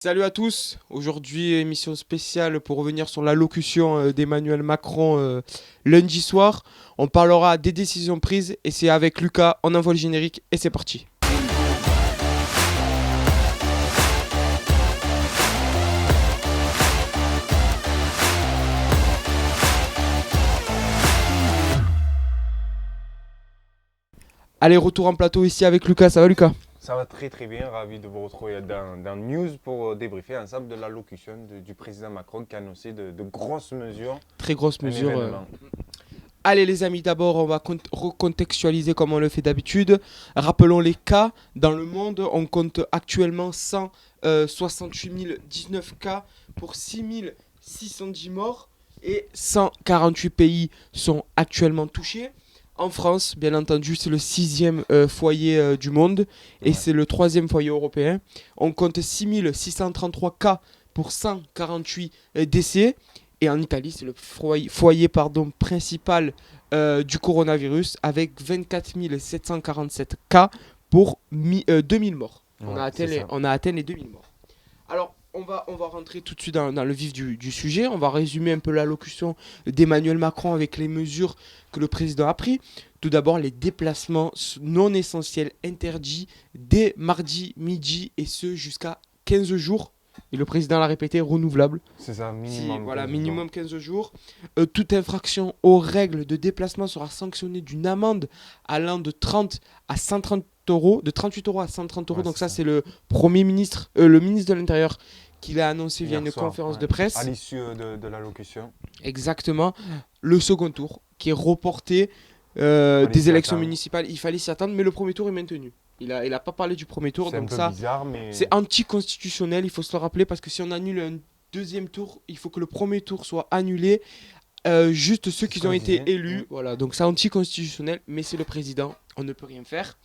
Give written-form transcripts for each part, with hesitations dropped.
Salut à tous, aujourd'hui émission spéciale pour revenir sur l'allocution d'Emmanuel Macron lundi soir. On parlera des décisions prises et c'est avec Lucas, on envoie le générique et c'est parti. Allez, retour en plateau ici avec Lucas, ça va Lucas? Ça va très très bien, ravi de vous retrouver dans News pour débriefer ensemble de l'allocution du président Macron qui a annoncé de grosses mesures, Très grosse un mesure. événement. Allez les amis, d'abord on va recontextualiser comme on le fait d'habitude. Rappelons les cas. Dans le monde, on compte actuellement 168 019 cas pour 6 610 morts et 148 pays sont actuellement touchés. En France, bien entendu, c'est le sixième foyer du monde et Ouais. c'est le troisième foyer européen. On compte 6 633 cas pour 148 décès. Et en Italie, c'est le foyer principal du coronavirus avec 24 747 cas pour 2000 morts. Ouais, c'est ça. On a atteint les 2000 morts. Alors, on va rentrer tout de suite dans le vif du sujet. On va résumer un peu l'allocution d'Emmanuel Macron avec les mesures que le président a prises. Tout d'abord, les déplacements non essentiels interdits dès mardi midi et ce jusqu'à 15 jours. Et le président l'a répété, renouvelable. C'est ça, Si, minimum. voilà, 15 jours. minimum 15 jours. Toute infraction aux règles de déplacement sera sanctionnée d'une amende allant de 30 à 130 euros, de 38 euros à 130 euros. Ouais, Donc c'est ça, ça. c'est le ministre de l'Intérieur qui l'a annoncé via Hier une soir, conférence ouais. de presse. À l'issue de l'allocution. Exactement. Le second tour qui est reporté Fallait des s'y élections attendre. municipales. Il fallait s'y attendre, mais le premier tour est maintenu. Il a pas parlé du premier tour, C'est un donc peu ça, bizarre, mais c'est anticonstitutionnel, il faut se le rappeler, parce que si on annule un deuxième tour, il faut que le premier tour soit annulé. Juste ceux c'est ce qui ont qu'on été disait. élus, voilà, donc c'est anticonstitutionnel, mais c'est le président, on ne peut rien faire.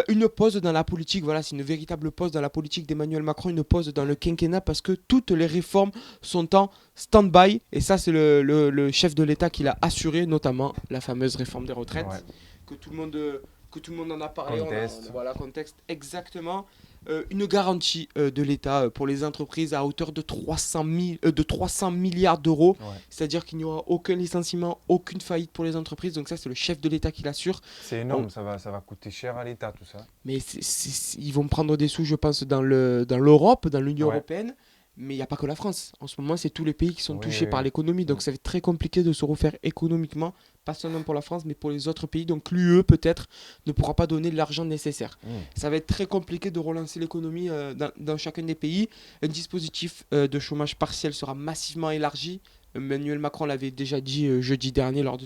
Une pause dans la politique, voilà, c'est une véritable pause dans la politique d'Emmanuel Macron, une pause dans le quinquennat parce que toutes les réformes sont en stand-by et ça c'est le chef de l'État qui l'a assuré, notamment la fameuse réforme des retraites Ouais. que tout le monde, que tout le monde en a parlé, Conteste. voilà, contexte exactement. Une garantie de l'État pour les entreprises à hauteur de 300 milliards d'euros, Ouais. c'est-à-dire qu'il n'y aura aucun licenciement, aucune faillite pour les entreprises, donc ça c'est le chef de l'État qui l'assure. C'est énorme, ça va coûter cher à l'État tout ça. Mais ils vont prendre des sous, je pense, dans l'Europe, dans l'Union Ouais. européenne. Mais il n'y a pas que la France. En ce moment, c'est tous les pays qui sont Oui, touchés par oui. l'économie. Donc, Mm. ça va être très compliqué de se refaire économiquement. Pas seulement pour la France, mais pour les autres pays. Donc, l'UE, peut-être, ne pourra pas donner l'argent nécessaire. Mm. Ça va être très compliqué de relancer l'économie dans chacun des pays. Un dispositif de chômage partiel sera massivement élargi. Emmanuel Macron l'avait déjà dit jeudi dernier lors de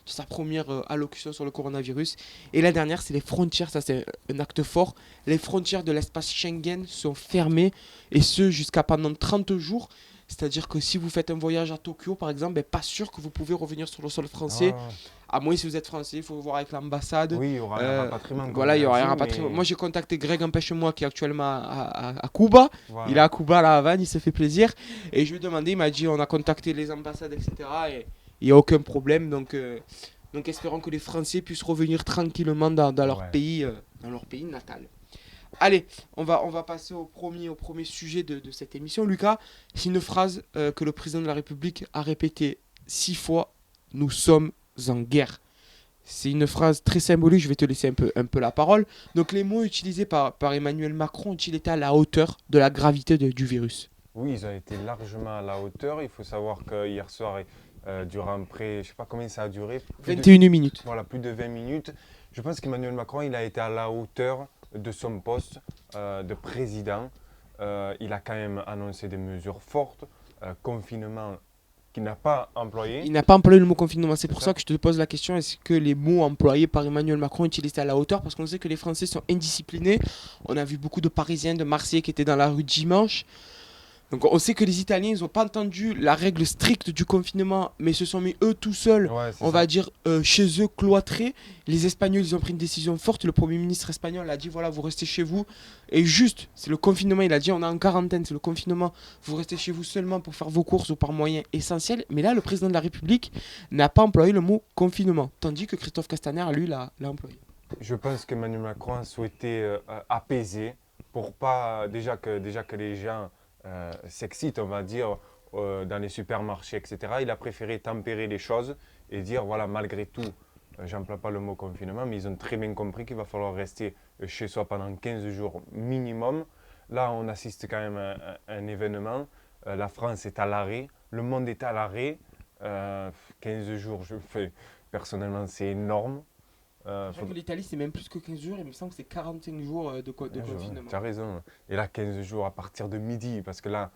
sa première allocution sur le coronavirus. Et la dernière, c'est les frontières. Ça, c'est un acte fort. Les frontières de l'espace Schengen sont fermées et ce jusqu'à pendant 30 jours. C'est-à-dire que si vous faites un voyage à Tokyo, par exemple, pas sûr que vous pouvez revenir sur le sol français. Ah, À moins si vous êtes français, il faut voir avec l'ambassade. oui, il y aura un Euh, rapatriement. Comme voilà, on il y a aura un dit, rapatriement. mais Moi, j'ai contacté Greg Empêche-moi qui est actuellement à Cuba. voilà. Il est à Cuba, à La Havane, il se fait plaisir. Et je lui ai demandé, il m'a dit on a contacté les ambassades, etc. Et il n'y a aucun problème. Donc espérons que les Français puissent revenir tranquillement dans leur Ouais. dans leur pays natal. Allez, on va passer au premier sujet de cette émission. Lucas, c'est une phrase que le président de la République a répétée 6 fois. Nous sommes en guerre. C'est une phrase très symbolique, je vais te laisser un peu la parole. Donc les mots utilisés par Emmanuel Macron ont-ils été à la hauteur de la gravité du virus? Oui, ils ont été largement à la hauteur. Il faut savoir que hier soir, durant près, je sais pas combien ça a duré, 21 minutes. voilà, plus de 20 minutes. Je pense qu'Emmanuel Macron, il a été à la hauteur de son poste de président. Il a quand même annoncé des mesures fortes, confinement qu'il n'a pas employé. Il n'a pas employé le mot confinement, c'est pour C'est ça ça. que je te pose la question, est-ce que les mots employés par Emmanuel Macron ont-ils été à la hauteur? Parce qu'on sait que les Français sont indisciplinés. On a vu beaucoup de Parisiens, de Marseillais qui étaient dans la rue dimanche. Donc on sait que les Italiens, ils n'ont pas entendu la règle stricte du confinement, mais se sont mis eux tout seuls, Ouais, c'est on ça. va dire, chez eux, cloîtrés. Les Espagnols, ils ont pris une décision forte. Le Premier ministre espagnol a dit, voilà, vous restez chez vous. Et juste, c'est le confinement, il a dit, on est en quarantaine, c'est le confinement. Vous restez chez vous seulement pour faire vos courses ou par moyens essentiels. Mais là, le président de la République n'a pas employé le mot confinement, tandis que Christophe Castaner, lui, l'a employé. Je pense qu'Emmanuel Macron a souhaité apaiser pour pas déjà que les gens s'excitent, on va dire, dans les supermarchés, etc. Il a préféré tempérer les choses et dire, voilà, malgré tout, j'emploie pas le mot confinement, mais ils ont très bien compris qu'il va falloir rester chez soi pendant 15 jours minimum. Là, on assiste quand même à un événement. La France est à l'arrêt, le monde est à l'arrêt. 15 jours, personnellement, c'est énorme. Je crois que l'Italie, c'est même plus que 15 jours, il me semble que c'est 45 jours de confinement. Tu as raison. Et là, 15 jours à partir de midi, parce que là,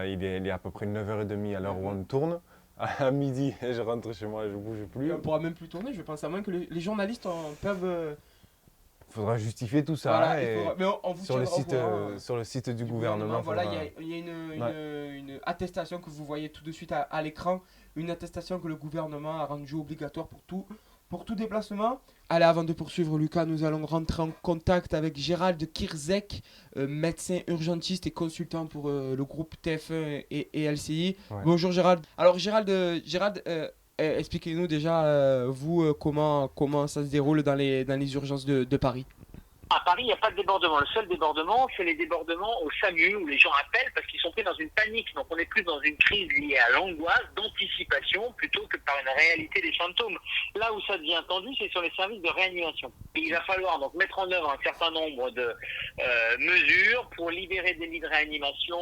il est à peu près 9h30 à l'heure où on tourne. À midi, je rentre chez moi, je bouge plus. Et on pourra même plus tourner, je pense, à moins que les journalistes peuvent. Il faudra justifier tout ça. Voilà, Et mais on vous sur le tiendra au site, courant, sur le site du gouvernement, voilà, faudra... il y a Ouais. une attestation que vous voyez tout de suite à l'écran, une attestation que le gouvernement a rendue obligatoire pour tout déplacement. Allez, avant de poursuivre, Lucas, nous allons rentrer en contact avec Gérald Kirzek, médecin urgentiste et consultant pour le groupe TF1 et LCI. Ouais. Bonjour Gérald. Alors Gérald, expliquez-nous déjà, vous, comment ça se déroule dans les urgences de Paris. À Paris, il n'y a pas de débordement. Le seul débordement, c'est les débordements au SAMU où les gens appellent parce qu'ils sont pris dans une panique. Donc on est plus dans une crise liée à l'angoisse, d'anticipation, plutôt que par une réalité des symptômes. Là où ça devient tendu, c'est sur les services de réanimation. Et il va falloir donc mettre en œuvre un certain nombre de mesures pour libérer des lits de réanimation,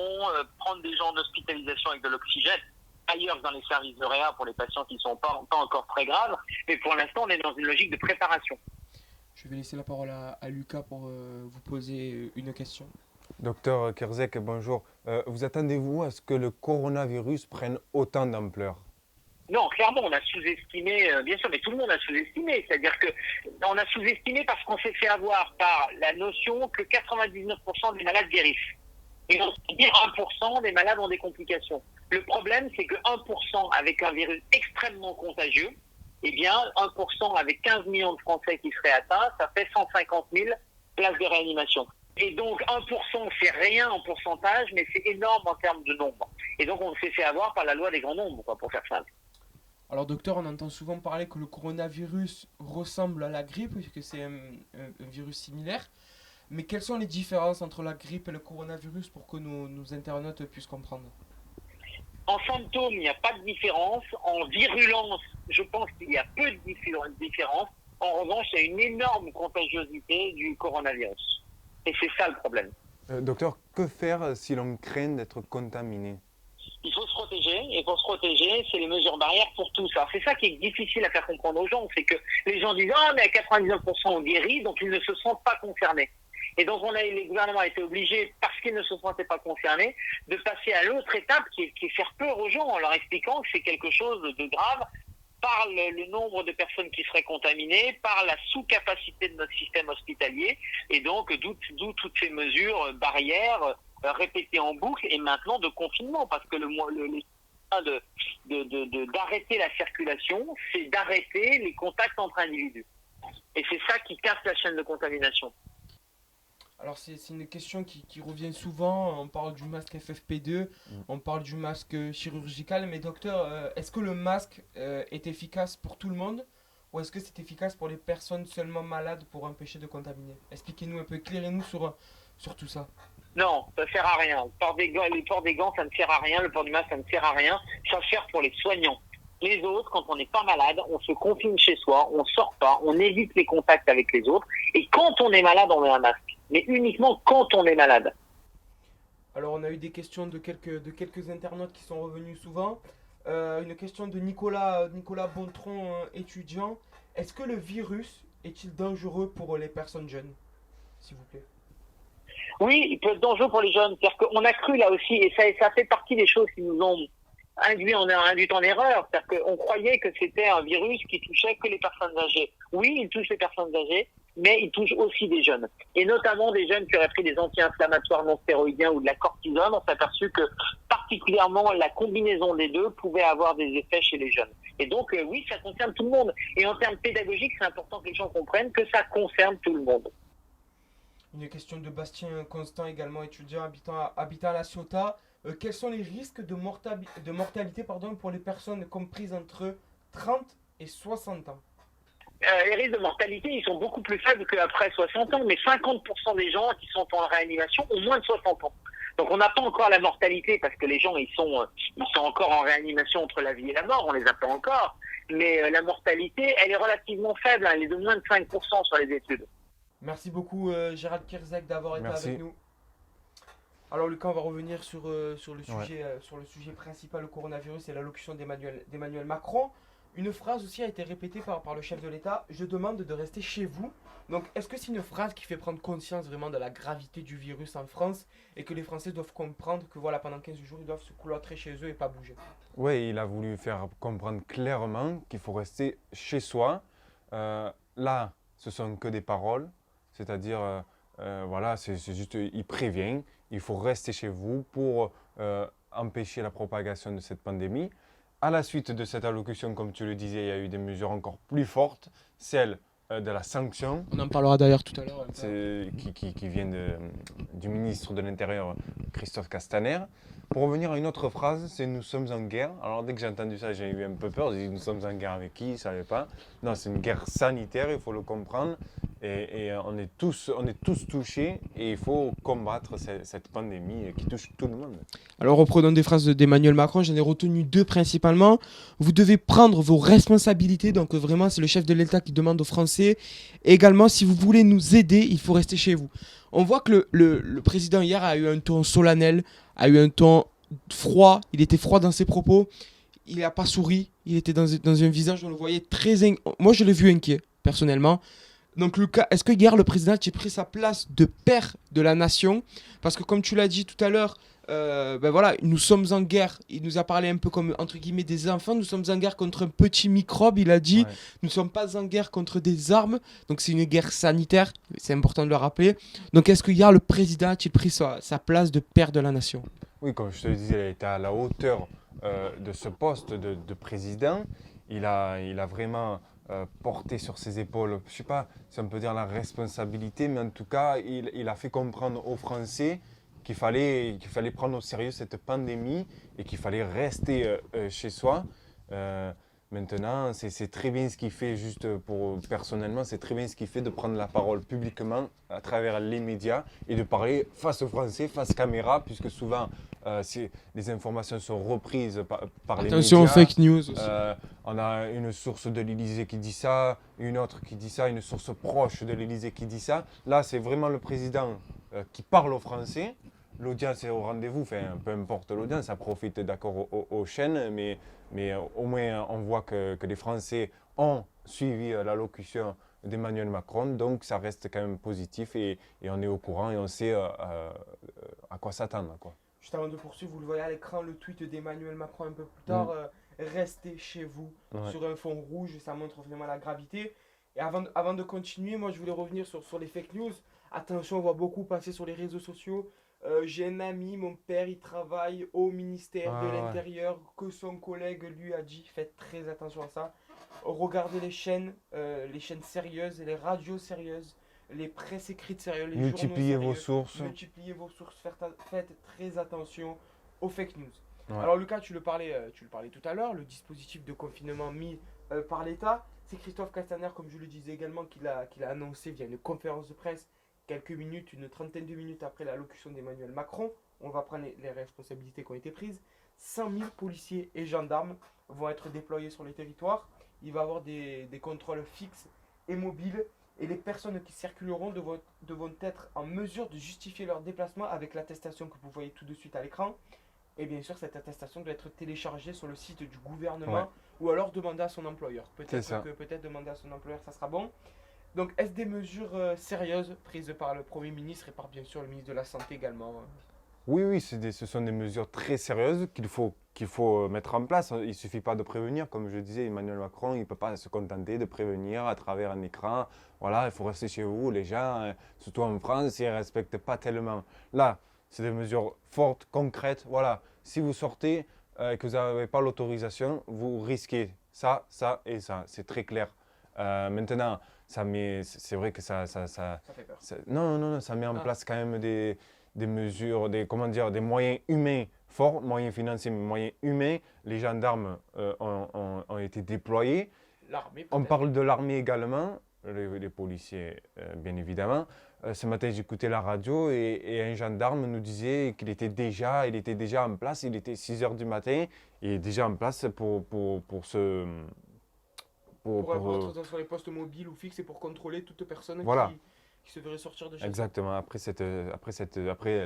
prendre des gens en hospitalisation avec de l'oxygène ailleurs que dans les services de réa pour les patients qui ne sont pas encore très graves. Mais pour l'instant, on est dans une logique de préparation. Je vais laisser la parole à Lucas pour vous poser une question. Docteur Kerzek, bonjour. Vous attendez-vous à ce que le coronavirus prenne autant d'ampleur? Non, clairement, on a sous-estimé, bien sûr, mais tout le monde a sous-estimé. C'est-à-dire que on a sous-estimé parce qu'on s'est fait avoir par la notion que 99% des malades guérissent. Et on se dit 1% des malades ont des complications. Le problème, c'est que 1% avec un virus extrêmement contagieux, eh bien, 1% avec 15 millions de Français qui seraient atteints, ça fait 150 000 places de réanimation. Et donc, 1%, c'est rien en pourcentage, mais c'est énorme en termes de nombre. Et donc, on s'est fait avoir par la loi des grands nombres, quoi, pour faire simple. Alors, docteur, on entend souvent parler que le coronavirus ressemble à la grippe, que c'est un virus similaire. Mais quelles sont les différences entre la grippe et le coronavirus pour que nos internautes puissent comprendre? En symptômes, il n'y a pas de différence. En virulence, je pense qu'il y a peu de différence. En revanche, il y a une énorme contagiosité du coronavirus. Et c'est ça le problème. Docteur, que faire si l'on craint d'être contaminé? Il faut se protéger, et pour se protéger, c'est les mesures barrières pour tous. Alors c'est ça qui est difficile à faire comprendre aux gens, c'est que les gens disent « Ah, mais à 99% on guérit, donc ils ne se sentent pas concernés ». Et donc le gouvernement a été obligé, parce qu'ils ne se sentaient pas concernés, de passer à l'autre étape qui est faire peur aux gens en leur expliquant que c'est quelque chose de grave par le nombre de personnes qui seraient contaminées, par la sous-capacité de notre système hospitalier, et donc d'où toutes ces mesures barrières répétées en boucle, et maintenant de confinement, parce que d'arrêter la circulation, c'est d'arrêter les contacts entre individus. Et c'est ça qui casse la chaîne de contamination. Alors c'est une question qui revient souvent, on parle du masque FFP2, on parle du masque chirurgical, mais docteur, est-ce que le masque est efficace pour tout le monde ou est-ce que c'est efficace pour les personnes seulement malades pour empêcher de contaminer? Expliquez-nous un peu, éclairez-nous sur tout ça. Non, ça ne sert à rien. Le port des gants, ça ne sert à rien, le port du masque, ça ne sert à rien, ça sert pour les soignants. Les autres, quand on n'est pas malade, on se confine chez soi, on ne sort pas, on évite les contacts avec les autres, et quand on est malade, on met un masque. Mais uniquement quand on est malade. Alors on a eu des questions de quelques internautes qui sont revenus souvent. Une question de Nicolas Bontron, étudiant. Est-ce que le virus est-il dangereux pour les personnes jeunes, s'il vous plaît? Oui, il peut être dangereux pour les jeunes. C'est-à-dire qu'on a cru là aussi, et ça fait partie des choses qui nous ont induit en erreur. C'est-à-dire qu'on croyait que c'était un virus qui touchait que les personnes âgées. Oui, il touche les personnes âgées, mais il touche aussi des jeunes. Et notamment des jeunes qui auraient pris des anti-inflammatoires non stéroïdiens ou de la cortisone. On s'est aperçu que particulièrement la combinaison des deux pouvait avoir des effets chez les jeunes. Et donc oui, ça concerne tout le monde. Et en termes pédagogiques, c'est important que les gens comprennent que ça concerne tout le monde. Une question de Bastien Constant, également étudiant habitant à La Ciotat. Quels sont les risques de mortalité pour les personnes comprises entre 30 et 60 ans? les risques de mortalité, ils sont beaucoup plus faibles qu'après 60 ans, mais 50% des gens qui sont en réanimation ont moins de 60 ans. Donc on n'a pas encore la mortalité parce que les gens ils sont encore en réanimation entre la vie et la mort, on les a pas encore. Mais la mortalité, elle est relativement faible, hein, elle est de moins de 5% sur les études. Merci beaucoup Gérald Kierzek d'avoir été Merci. avec nous. Alors Lucas, on va revenir sur Ouais. le sujet principal, le coronavirus et l'allocution d'Emmanuel Macron. Une phrase aussi a été répétée par le chef de l'État, je demande de rester chez vous. Donc est-ce que c'est une phrase qui fait prendre conscience vraiment de la gravité du virus en France et que les Français doivent comprendre que voilà, pendant 15 jours, ils doivent se cloîtrer chez eux et pas bouger? Oui, il a voulu faire comprendre clairement qu'il faut rester chez soi. Là, ce sont que des paroles, c'est-à-dire, voilà, c'est juste, il prévient, il faut rester chez vous pour empêcher la propagation de cette pandémie. À la suite de cette allocution, comme tu le disais, il y a eu des mesures encore plus fortes, celle de la sanction, On en parlera d'ailleurs tout à l'heure. qui vient du ministre de l'Intérieur, Christophe Castaner. Pour revenir à une autre phrase, c'est nous sommes en guerre. Alors dès que j'ai entendu ça, j'ai eu un peu peur. J'ai dit nous sommes en guerre avec qui? Je ne savais pas. Non, c'est une guerre sanitaire, il faut le comprendre. Et on est tous touchés et il faut combattre cette pandémie qui touche tout le monde. Alors reprenons des phrases d'Emmanuel Macron, j'en ai retenu deux principalement. Vous devez prendre vos responsabilités, donc vraiment c'est le chef de l'État qui demande aux Français. Et également, si vous voulez nous aider, il faut rester chez vous. On voit que le président hier a eu un ton solennel, a eu un ton froid, il était froid dans ses propos, il n'a pas souri, il était dans un visage, on le voyait Moi je l'ai vu inquiet, personnellement. Donc Lucas, est-ce que hier le président a pris sa place de père de la nation? Parce que comme tu l'as dit tout à l'heure, ben voilà, nous sommes en guerre. Il nous a parlé un peu comme entre guillemets des enfants. Nous sommes en guerre contre un petit microbe. Il a dit, Ouais. nous ne sommes pas en guerre contre des armes. Donc c'est une guerre sanitaire. C'est important de le rappeler. Donc est-ce que hier le président a-t-il pris sa place de père de la nation? Oui, comme je te le disais, il a été à la hauteur de ce poste de président. Il a vraiment porté sur ses épaules, je ne sais pas si on peut dire la responsabilité, mais en tout cas, il a fait comprendre aux Français qu'il fallait prendre au sérieux cette pandémie et qu'il fallait rester chez soi. Euh, Maintenant, c'est très bien ce qu'il fait, personnellement, c'est très bien ce qu'il fait de prendre la parole publiquement à travers les médias et de parler face aux Français, face caméra, puisque souvent les informations sont reprises par les Attention aux médias. fake news aussi. On a une source de l'Élysée qui dit ça, une autre qui dit ça, une source proche de l'Élysée qui dit ça. Là, c'est vraiment le président qui parle aux Français. L'audience est au rendez-vous, enfin, peu importe l'audience, ça profite d'accord aux chaînes, mais au moins on voit que les Français ont suivi l'allocution d'Emmanuel Macron, donc ça reste quand même positif et on est au courant et on sait à quoi s'attendre, quoi. Juste avant de poursuivre, vous le voyez à l'écran, le tweet d'Emmanuel Macron un peu plus tard. Restez chez vous Ouais. sur un fond rouge, ça montre vraiment la gravité. Et avant de continuer, moi je voulais revenir sur les fake news. Attention, on voit beaucoup passer sur les réseaux sociaux. J'ai un ami, mon père, il travaille au ministère de Ouais. l'Intérieur, que son collègue lui a dit. Faites très attention à ça. Regardez les chaînes sérieuses, les radios sérieuses, les presses écrites sérieuses, les Multipliez journaux vos sérieux. sources. Multipliez vos sources, faites très attention aux fake news. Ouais. Alors Lucas, tu le parlais tout à l'heure, le dispositif de confinement mis par l'État, c'est Christophe Castaner, comme je le disais également, qu'il a annoncé via une conférence de presse quelques minutes, une trentaine de minutes après l'allocution d'Emmanuel Macron. On va prendre les responsabilités qui ont été prises. 100 000 policiers et gendarmes vont être déployés sur les territoires. Il va y avoir des contrôles fixes et mobiles. Et les personnes qui circuleront devront être en mesure de justifier leur déplacement avec l'attestation que vous voyez tout de suite à l'écran. Et bien sûr, cette attestation doit être téléchargée sur le site du gouvernement. Ouais. Ou alors demander à son employeur. C'est ça. Peut-être demander à son employeur, ça sera bon. Donc, est-ce des mesures sérieuses prises par le Premier ministre et par bien sûr le ministre de la Santé également? Oui, ce sont des mesures très sérieuses qu'il faut mettre en place. Il ne suffit pas de prévenir. Comme je disais, Emmanuel Macron, il ne peut pas se contenter de prévenir à travers un écran. Voilà, il faut rester chez vous. Les gens, surtout en France, ils ne respectent pas tellement. Là, c'est des mesures fortes, concrètes. Voilà, si vous sortez et que vous n'avez pas l'autorisation, vous risquez ça, ça et ça. C'est très clair. Maintenant, c'est vrai que Ça fait peur. non, ça met en place quand même des mesures, des moyens humains forts, moyens financiers, mais moyens humains. Les gendarmes ont été déployés. l'armée On peut-être. parle de l'armée également, les policiers bien évidemment. Ce matin j'écoutais la radio et un gendarme nous disait il était déjà en place, il était 6 heures du matin, il est déjà en place Pour pour, être sur les postes mobiles ou fixes et pour contrôler toute personne voilà, qui se verrait sortir de chez soi. exactement, après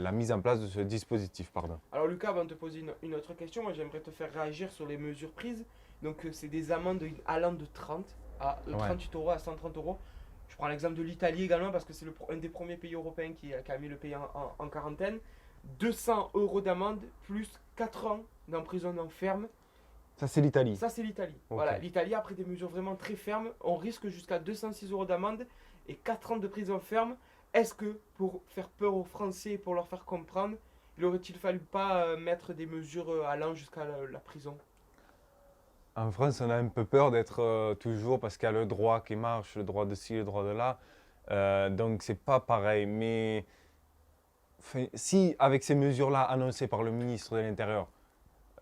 la mise en place de ce dispositif, pardon. Alors Lucas, avant de te poser une autre question, moi j'aimerais te faire réagir sur les mesures prises. Donc c'est des amendes allant de 30 à Ouais. 38 euros à 130 euros. Je prends l'exemple de l'Italie également parce que c'est un des premiers pays européens qui a mis le pays en quarantaine. 200 euros d'amende plus 4 ans d'emprisonnement ferme. Ça c'est l'Italie. Ça, c'est l'Italie. Ok. Voilà, l'Italie a pris des mesures vraiment très fermes. On risque jusqu'à 206 euros d'amende et 4 ans de prison ferme. Est-ce que pour faire peur aux Français et pour leur faire comprendre, il aurait-il fallu pas mettre des mesures allant jusqu'à la prison? En France, on a un peu peur d'être toujours parce qu'il y a le droit qui marche, le droit de ci, le droit de là. Donc c'est pas pareil. Mais enfin, si avec ces mesures-là annoncées par le ministre de l'Intérieur,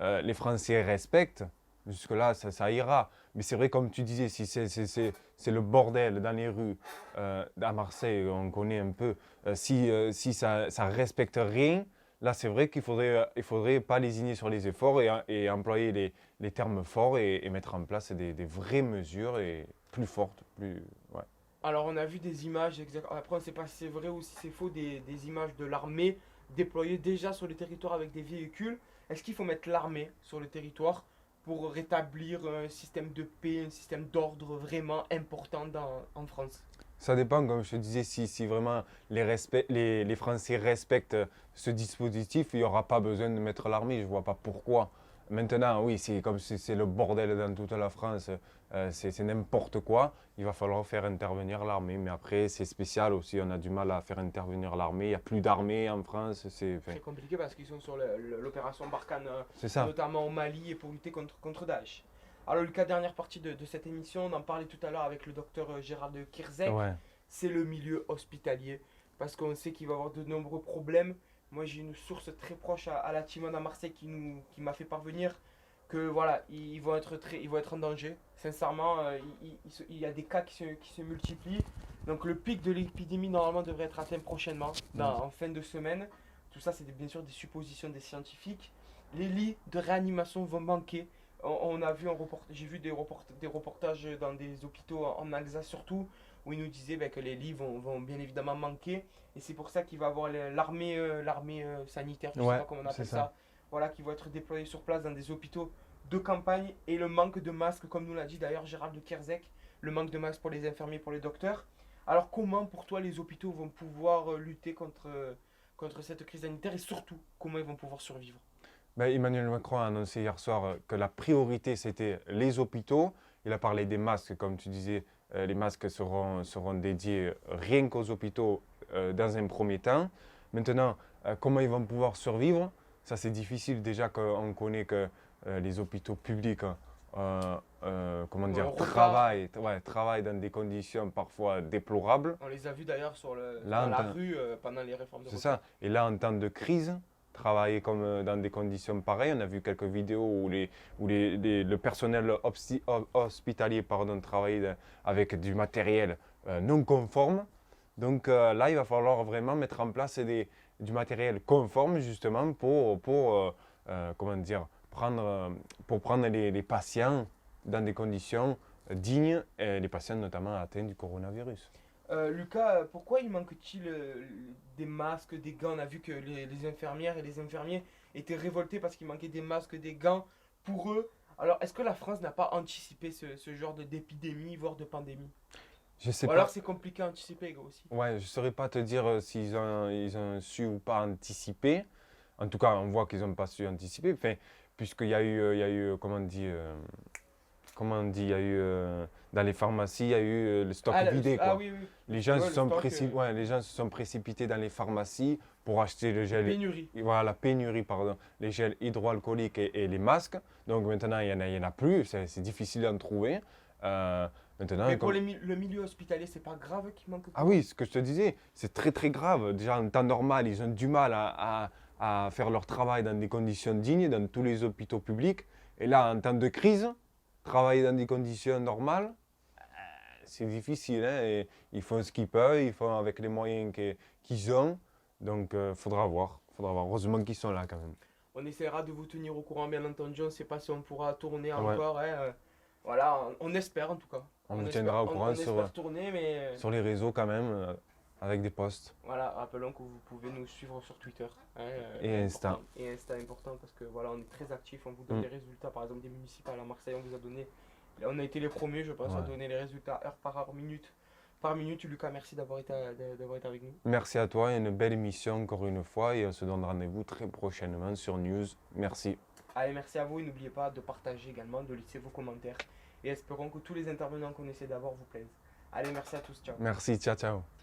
les Français respectent, jusque-là, ça ira. Mais c'est vrai, comme tu disais, si c'est le bordel dans les rues, à Marseille, on connaît un peu, si ça respecte rien, là, c'est vrai il faudrait pas lésigner sur les efforts et employer les termes forts et mettre en place des vraies mesures et plus fortes. Ouais. Alors on a vu des images, après on ne sait pas si c'est vrai ou si c'est faux, des images de l'armée déployée déjà sur le territoire avec des véhicules. Est-ce qu'il faut mettre l'armée sur le territoire pour rétablir un système de paix, un système d'ordre vraiment important en France? Ça dépend, comme je te disais, si vraiment les Français respectent ce dispositif, il n'y aura pas besoin de mettre l'armée. Je ne vois pas pourquoi. Maintenant, oui, c'est comme si c'est le bordel dans toute la France, c'est n'importe quoi. Il va falloir faire intervenir l'armée. Mais après, c'est spécial aussi. On a du mal à faire intervenir l'armée. Il n'y a plus d'armée en France. Très compliqué parce qu'ils sont sur l'opération Barkhane, C'est ça. notamment au Mali et pour lutter contre Daesh. Alors Lucas, dernière partie de cette émission, on en parlait tout à l'heure avec le docteur Gérard de Kirzek. Ouais. C'est le milieu hospitalier parce qu'on sait qu'il va y avoir de nombreux problèmes. Moi, j'ai une source très proche à la Timone à Marseille qui m'a fait parvenir que voilà, ils vont être en danger. Sincèrement, il y a des cas qui se multiplient. Donc le pic de l'épidémie normalement devrait être atteint prochainement, en fin de semaine. Tout ça, c'est bien sûr des suppositions des scientifiques. Les lits de réanimation vont manquer. On a vu j'ai vu des reportages dans des hôpitaux en Alsace surtout, où ils nous disaient que les lits vont bien évidemment manquer. Et c'est pour ça qu'il va y avoir l'armée sanitaire, je ne sais Ouais, pas comment on c'est appelle ça. ça, voilà, qui vont être déployés sur place dans des hôpitaux de campagne. Et le manque de masques, comme nous l'a dit d'ailleurs Gérald de Kerzek, le manque de masques pour les infirmiers, pour les docteurs. Alors comment pour toi les hôpitaux vont pouvoir lutter contre cette crise sanitaire et surtout comment ils vont pouvoir survivre? Ben, Emmanuel Macron a annoncé hier soir que la priorité c'était les hôpitaux. Il a parlé des masques, comme tu disais, les masques seront dédiés rien qu'aux hôpitaux dans un premier temps. Maintenant, comment ils vont pouvoir survivre? Ça c'est difficile déjà qu'on connaît que les hôpitaux publics comment dire, travaillent dans des conditions parfois déplorables. On les a vus d'ailleurs Là, dans la rue pendant les réformes de C'est retraite. ça. Et là, en temps de crise, travailler comme dans des conditions pareilles, on a vu quelques vidéos où le personnel hospitalier travaillait avec du matériel non conforme. Donc là, il va falloir vraiment mettre en place du matériel conforme justement comment dire, pour prendre les patients dans des conditions dignes, et les patients notamment atteints du coronavirus. Lucas, pourquoi il manque-t-il des masques, des gants? On a vu que les infirmières et les infirmiers étaient révoltés parce qu'il manquait des masques, des gants pour eux. Alors, est-ce que la France n'a pas anticipé ce genre d'épidémie, voire de pandémie? Je sais Ou pas. alors c'est compliqué à anticiper aussi. Ouais, je ne saurais pas te dire s'ils ont su ou pas anticiper. En tout cas, on voit qu'ils n'ont pas su anticiper. Enfin, puisqu'il y a eu, il y a eu dans les pharmacies, il y a eu le stock vidé, quoi. Ah oui, oui. Les gens, Ouais, se le sont stock, les gens se sont précipités dans les pharmacies pour acheter le gel. pénurie. Voilà, la pénurie, pardon. Les gels hydroalcooliques et les masques. Donc maintenant, il y en a plus. C'est difficile d'en trouver. Maintenant, Mais pour le milieu hospitalier, c'est pas grave qu'il manque. ah oui, ce que je te disais, c'est très très grave. Déjà, en temps normal, ils ont du mal à faire leur travail dans des conditions dignes dans tous les hôpitaux publics. Et là, en temps de crise, travailler dans des conditions normales, c'est difficile. Hein, et ils font ce qu'ils peuvent, ils font avec les moyens qu'ils ont. Donc, il faudra voir. Heureusement qu'ils sont là quand même. On essaiera de vous tenir au courant, bien entendu. On ne sait pas si on pourra tourner Ouais. encore. Hein. Voilà, on espère en tout cas. On vous espère- tiendra au courant on espère tourner, mais sur les réseaux quand même, avec des posts. voilà, rappelons que vous pouvez nous suivre sur Twitter. Hein, Et Insta. important. Et Insta important parce que voilà, on est très actifs, on vous donne les résultats. Par exemple, des municipales à Marseille, on vous a donné. On a été les premiers, je pense, à donner les résultats heure par heure, minute par minute. Lucas, merci d'avoir été avec nous. Merci à toi, une belle émission encore une fois et on se donne rendez-vous très prochainement sur News. Merci. Allez, merci à vous et n'oubliez pas de partager également, de laisser vos commentaires et espérons que tous les intervenants qu'on essaie d'avoir vous plaisent. Allez, merci à tous, ciao. Merci, ciao ciao.